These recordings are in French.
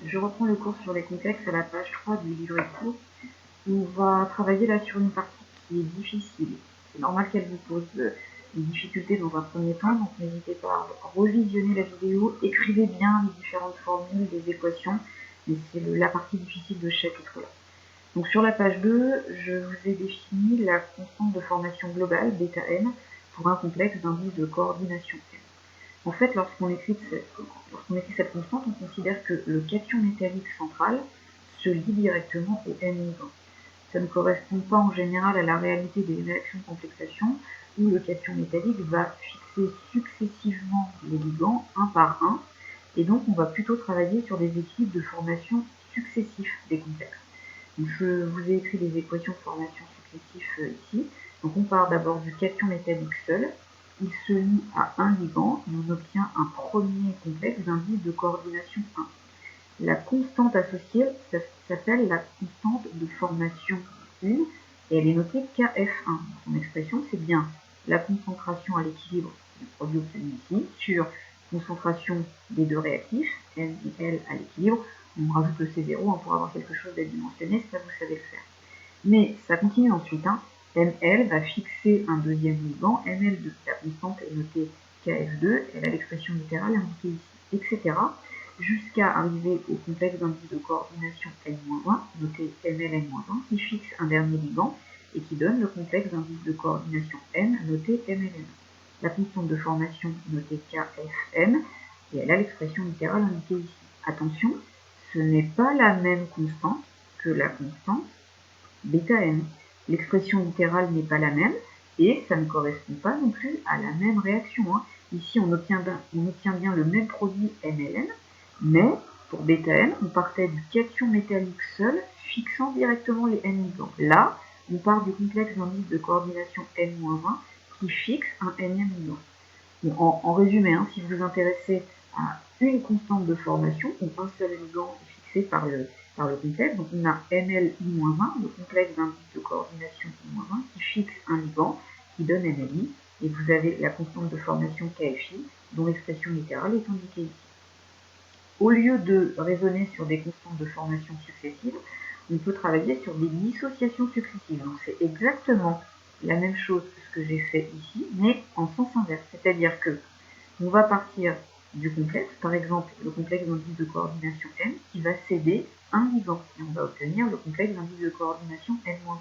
Je reprends le cours sur les complexes à la page 3 du livret court. On va travailler là sur une partie qui est difficile. C'est normal qu'elle vous pose des difficultés dans un premier temps, donc n'hésitez pas à revisionner la vidéo, écrivez bien les différentes formules des équations, mais c'est la partie difficile de ce chapitre-là. Donc sur la page 2, je vous ai défini la constante de formation globale, bêta n, pour un complexe d'indices de coordination n. En fait, lorsqu'on écrit cette constante, on considère que le cation métallique central se lie directement au n-ligands. Ça ne correspond pas en général à la réalité des réactions de complexation, où le cation métallique va fixer successivement les ligands un par un, et donc on va plutôt travailler sur des équilibres de formation successifs des complexes. Donc je vous ai écrit les équations de formation successifs ici. Donc on part d'abord du cation métallique seul. Il se lie à un ligand et on obtient un premier complexe d'indice de coordination 1. La constante associée s'appelle la constante de formation 1 et elle est notée Kf1. Son expression, c'est bien la concentration à l'équilibre du produit obtenu ici sur concentration des deux réactifs, N et L à l'équilibre. On rajoute le C0 pour avoir quelque chose d'adimensionné, ça vous savez le faire. Mais ça continue ensuite. Ml va fixer un deuxième ligand, Ml2. La constante est notée Kf2, elle a l'expression littérale indiquée ici, etc. Jusqu'à arriver au complexe d'indices de coordination N-1, noté MLN-1, qui fixe un dernier ligand et qui donne le complexe d'indices de coordination N, noté MLN. La constante de formation notée Kfn, et elle a l'expression littérale indiquée ici. Attention, ce n'est pas la même constante que la constante bêta n. L'expression littérale n'est pas la même et ça ne correspond pas non plus à la même réaction. Ici, on obtient bien le même produit MLN, mais pour bêta n, on partait du cation métallique seul fixant directement les n-ligands. Là, on part du complexe d'indices de coordination N-1 qui fixe un n-ième ligand. Bon, en résumé, si vous vous intéressez à une constante de formation, où un seul ligand est fixé par le complexe, donc on a MLI-1, le complexe d'indices de coordination I-1, qui fixe un ligand, qui donne MLI, et vous avez la constante de formation KFI, dont l'expression littérale est indiquée ici. Au lieu de raisonner sur des constantes de formation successives, on peut travailler sur des dissociations successives. Donc c'est exactement la même chose que ce que j'ai fait ici, mais en sens inverse. C'est-à-dire que on va partir du complexe, par exemple le complexe d'indices de coordination N, qui va céder un ligand, et on va obtenir le complexe d'indices de coordination N-1.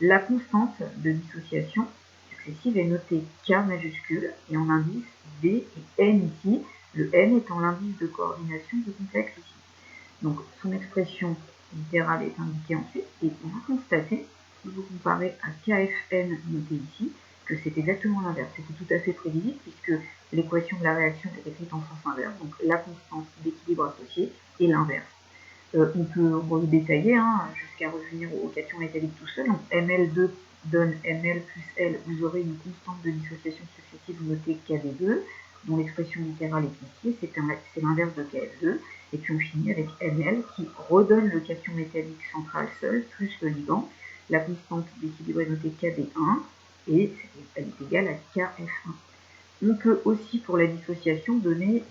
La constante de dissociation successive est notée K majuscule, et en indice D et N ici, le N étant l'indice de coordination du complexe ici. Donc son expression littérale est indiquée ensuite, et vous constatez, si vous comparez à KFN noté ici, que c'est exactement l'inverse. C'était tout à fait prévisible puisque l'équation de la réaction est écrite en sens inverse, donc la constante d'équilibre associée est l'inverse. On peut redétailler jusqu'à revenir au cation métallique tout seul. Donc ML2 donne ML plus L, vous aurez une constante de dissociation successive notée KD2, dont l'expression littérale est ici, c'est l'inverse de KF2, et puis on finit avec ML qui redonne le cation métallique central seul, plus le ligand. La constante d'équilibre est notée KD1, et elle est égale à KF1. On peut aussi, pour la dissociation, donner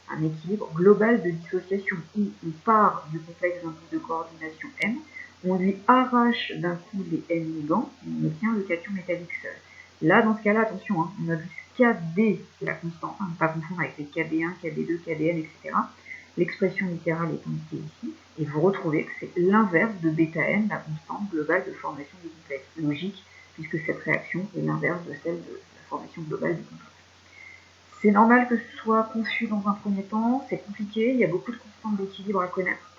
un équilibre global de dissociation où on part du complexe d'indices de coordination M, on lui arrache d'un coup les N-ligands et on obtient le cation métallique seul. Là, dans ce cas-là, attention, on a juste KD, la constante, ne pas confondre avec les KD1, KD2, KDN, etc. L'expression littérale est indiquée ici, et vous retrouvez que c'est l'inverse de bêta n, la constante globale de formation du complexe. Logique, puisque cette réaction est l'inverse de celle de la formation globale du complexe. C'est normal que ce soit confus dans un premier temps, c'est compliqué, il y a beaucoup de constantes d'équilibre à connaître.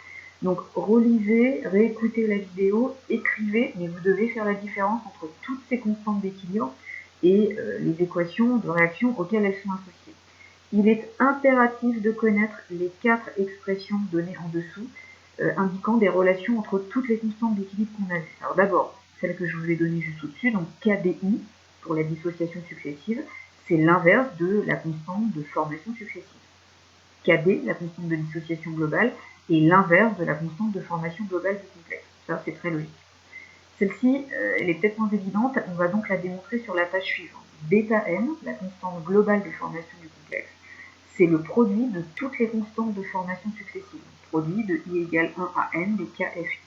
Donc relisez, réécoutez la vidéo, écrivez, mais vous devez faire la différence entre toutes ces constantes d'équilibre et les équations de réaction auxquelles elles sont associées. Il est impératif de connaître les 4 expressions données en dessous, indiquant des relations entre toutes les constantes d'équilibre qu'on a vues. Alors d'abord, celle que je vous ai donnée juste au-dessus, donc KDI, pour la dissociation successive, c'est l'inverse de la constante de formation successive. KD, la constante de dissociation globale, est l'inverse de la constante de formation globale du complexe. Ça, c'est très logique. Celle-ci, elle est peut-être moins évidente, on va donc la démontrer sur la page suivante. Bêta n, la constante globale de formation du complexe, c'est le produit de toutes les constantes de formation successives. Produit de I égale 1 à n des KFI.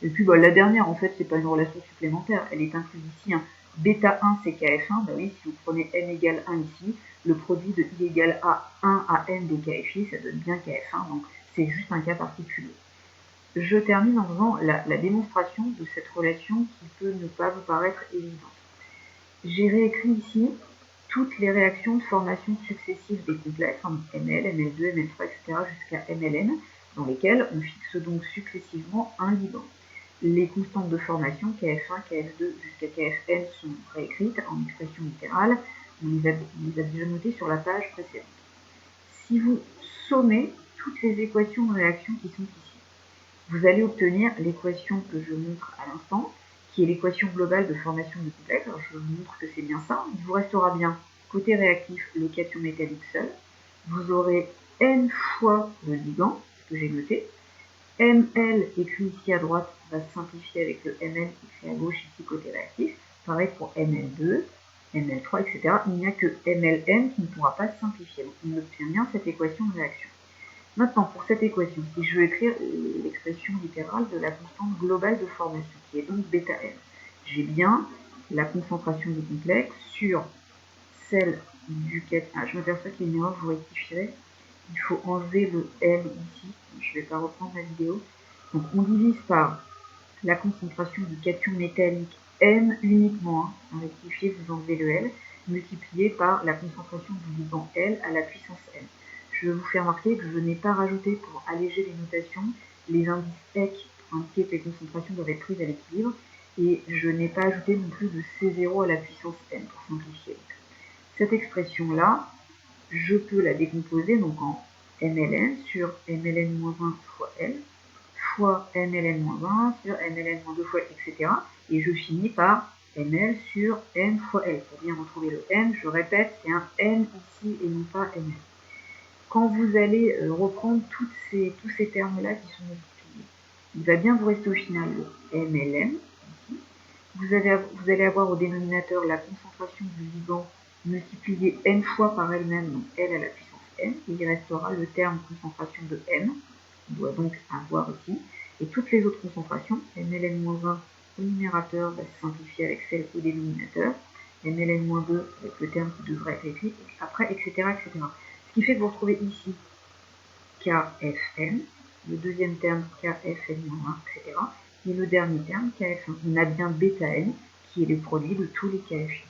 Et puis la dernière, en fait, c'est pas une relation supplémentaire, elle est incluse ici. Bêta 1, c'est KF1, bah oui, si vous prenez n égale 1 ici, le produit de I égale à 1 à n des KFI, ça donne bien KF1, donc c'est juste un cas particulier. Je termine en faisant la démonstration de cette relation qui peut ne pas vous paraître évidente. J'ai réécrit ici toutes les réactions de formation successives des complexes, en ML, ML2, ML3, etc. jusqu'à MLN, dans lesquelles on fixe donc successivement un ligand. Les constantes de formation, KF1, KF2 jusqu'à KFN, sont réécrites en expression littérale. On les a déjà notées sur la page précédente. Si vous sommez toutes les équations de réaction qui sont ici, vous allez obtenir l'équation que je montre à l'instant, qui est l'équation globale de formation du complexe. Alors je vous montre que c'est bien ça. Il vous restera bien, côté réactif, le cation métallique seul. Vous aurez n fois le ligand, ce que j'ai noté. ML écrit ici à droite va se simplifier avec le ML écrit à gauche ici côté réactif. Pareil pour ML2, ML3, etc. Il n'y a que MLN qui ne pourra pas se simplifier. Donc on obtient bien cette équation de réaction. Maintenant, pour cette équation, si je veux écrire l'expression littérale de la constante globale de formation, qui est donc bêta n, j'ai bien la concentration du complexe sur celle du cation. Ah, je m'aperçois qu'il y a une erreur, je vous rectifierai. Il faut enlever le L ici. Je ne vais pas reprendre la vidéo. Donc on divise par la concentration du cation métallique M uniquement. En rectifier, vous enlevez le L, multiplié par la concentration du ligand L à la puissance N. Je vais vous faire remarquer que je n'ai pas rajouté, pour alléger les notations, les indices EC pour indiquer que les concentrations doivent être prises à l'équilibre, et je n'ai pas ajouté non plus de C0 à la puissance N pour simplifier. Cette expression-là, je peux la décomposer donc en MLN sur MLN-1 fois L, fois MLN-1 sur MLN-2 fois etc. Et je finis par ML sur N fois L. Pour bien retrouver le N, je répète, c'est un N ici et non pas ML. Quand vous allez reprendre tous ces termes-là qui sont multipliés, il va bien vous rester au final le MLN. Ici. Vous allez avoir au dénominateur la concentration du ligand multiplié n fois par elle-même, donc L à la puissance n, et il restera le terme concentration de n, on doit donc avoir ici, et toutes les autres concentrations, MLN-1 au numérateur va se simplifier avec celle au dénominateur, MLN-2 avec le terme qui devrait être écrit, après, etc., etc. Ce qui fait que vous retrouvez ici KFN, le deuxième terme KFN-1, etc., et le dernier terme KF1. On a bien bêta N, qui est le produit de tous les KFI.